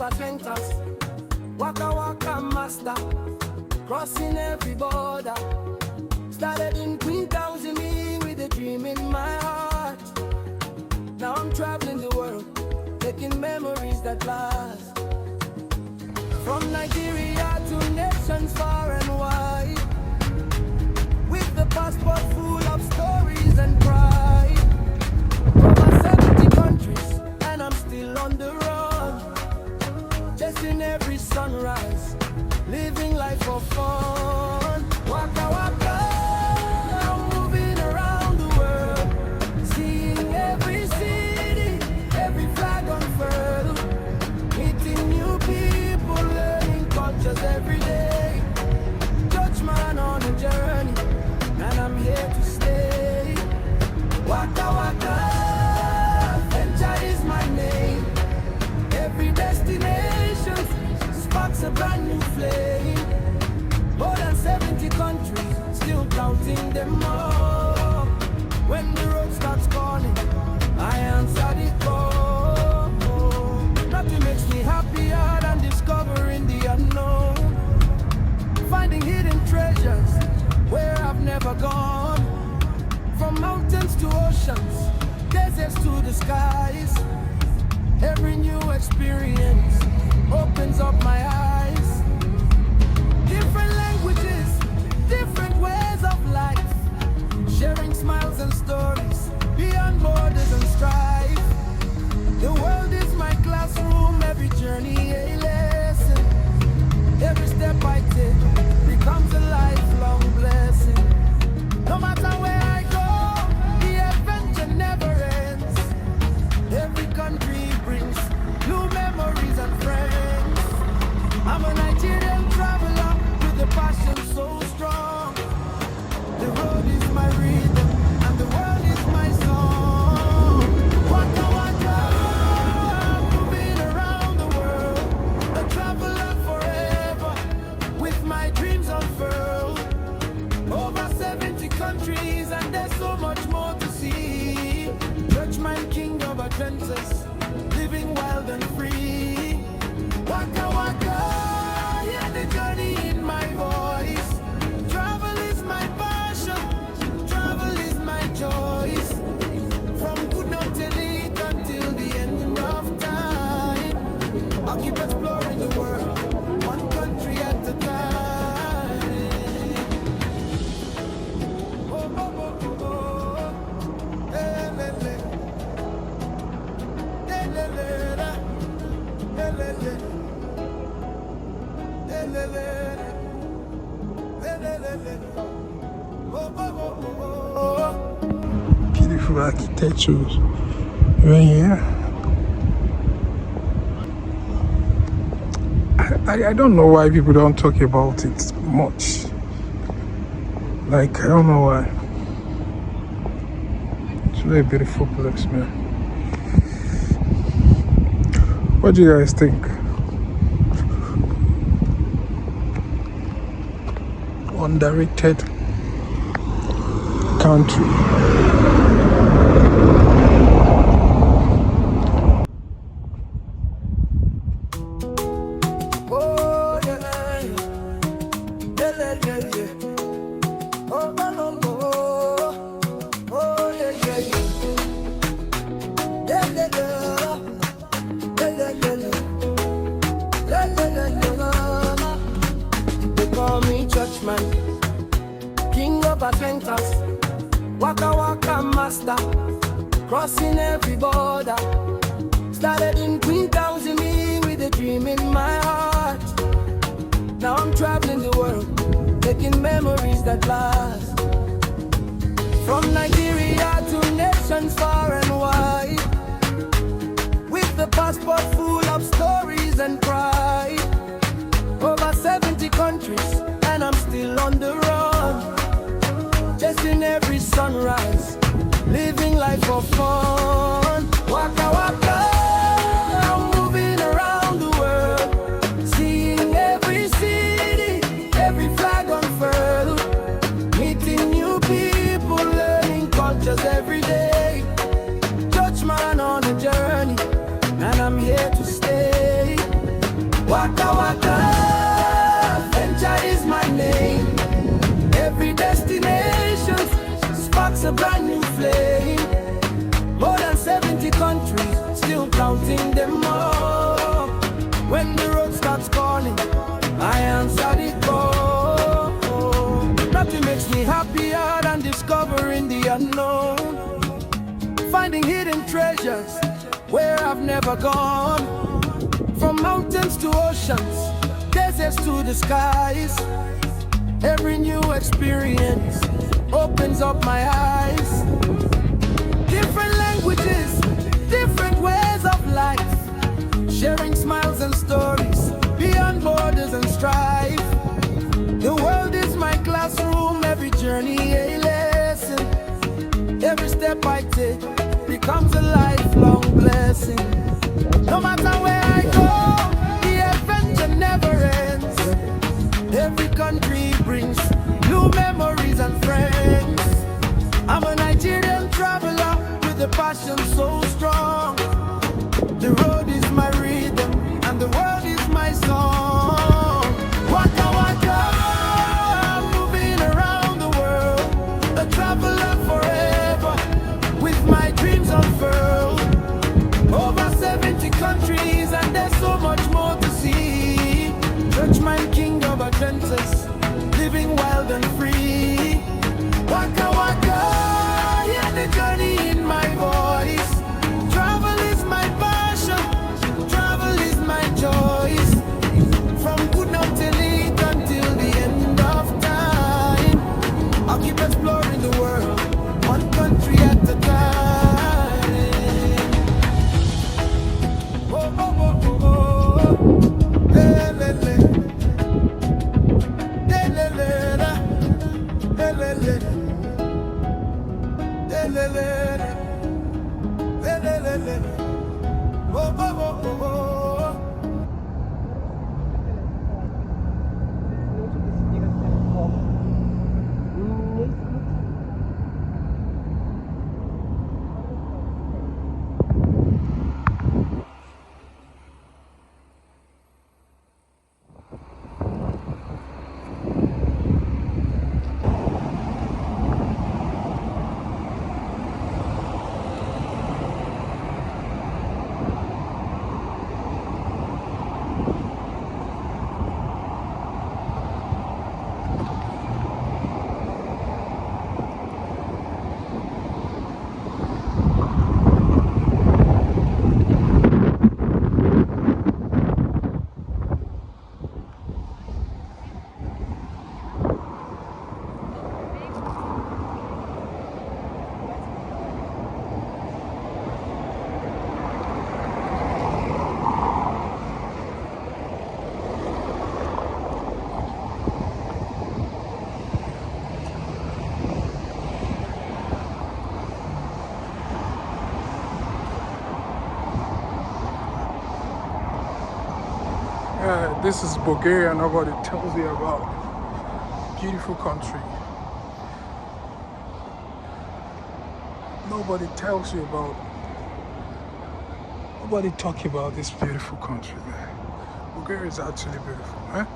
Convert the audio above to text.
adventures. Waka waka master, crossing every border. Started in Queen County, me with a dream in my heart. Now I'm traveling the world, taking memories that last. From Nigeria to nations far and wide, with the passport full of stories and pride. Over 70 countries, and I'm still on the run, chasing every sunrise, living life for fun. Waka waka, I'm moving around the world, seeing every city, every flag unfurled, meeting new people, learning cultures every day. Dutchman on a journey, and I'm here to stay. Waka waka, adventure is my name. Every destination sparks a brand new flame. More than 70 countries, still counting them all. When the road starts calling, I answer the call. Nothing makes me happier than discovering the unknown, finding hidden treasures where I've never gone. From mountains to oceans, deserts to the skies, every new experience opens up my eyes. Different languages, different ways of life, sharing smiles and stories beyond borders and strife. The world is my classroom, every journey a lesson. Every step I take becomes a lifelong blessing. No matter where I go, the adventure never ends. Every country brings new memories and friends. I'm a Nigerian traveler with a passion so strong. The road is my rhythm and the world is my song. Waka waka, moving around the world, a traveler forever with my dreams unfurled. Over 70 countries and there's so much more to see. Dutchman, king of adventures, living wild and free. Waka waka, hear the journey in my voice. Travel is my passion, travel is my choice. From good night till it until the end of time, I'll keep exploring the world, one country at a time. Oh, oh, oh, oh, oh. Hey, le, le. Hey, le, le, la. Hey, le, le. Hey, le, le. Hey, le, le, le. Oh, oh, oh, oh, oh. Beautiful architectures right here. I don't know why people don't talk about it much. Like, I don't know why. It's really a beautiful place, man. What do you guys think? Underrated country. Oh, yeah, yeah, yeah, yeah, yeah. Oh, oh, oh, oh, oh, yeah, yeah, yeah. Yeah, yeah, yeah. Yeah, yeah, yeah. Yeah, yeah, yeah. They call me Dutchman, king of adventures. Waka waka master, crossing every border. Started in Queen County, me with a dream in my heart. Now I'm traveling the world, taking memories that last. From Nigeria to nations far and wide, with the passport full of stories and pride. Over 70 countries, and I'm still on the run, chasing every sunrise, living life for fun. Waka waka, I'm moving around the world, seeing every city, every flag unfurled, meeting new people, learning cultures every day. Dutchman on a journey, and I'm here to stay. Waka waka, adventure is my name. Every destination sparks a brand new flame. More than 70 countries, still counting them all. When the road starts calling, I answer the call. Nothing makes me happier than discovering the unknown, finding hidden treasures where I've never gone. From mountains to oceans, deserts to the skies, every new experience opens up my eyes. Different languages, different ways of life, sharing smiles and stories beyond borders and strife. The world is my classroom, every journey a lesson. Every step I take becomes a lifelong blessing. No matter where I go, the adventure never ends. Every country brings new memories and friends. I'm a Nigerian traveler with a passion so strong. The road is my rhythm and the world is my song. Waka waka, I'm moving around the world, a traveler forever with my dreams unfurled. Over 70 countries and there's so much more to see. Churchman, king of adventures, living wild and free. Waka waka, hear the journey in my voice. Travel is my passion, travel is my choice. From good now till it until the end of time, I'll keep exploring the world, one country at a time. Oh, oh, oh, oh, oh. Le, le, le. Le, le, le, la. Le, le, le. Le, le, le, la. Le, le, le, le. Oh, oh, oh, oh, oh. This is Bulgaria. Nobody tells you about. Beautiful country. Nobody tells you about. Nobody talk about this beautiful country, man. Bulgaria is actually beautiful, man.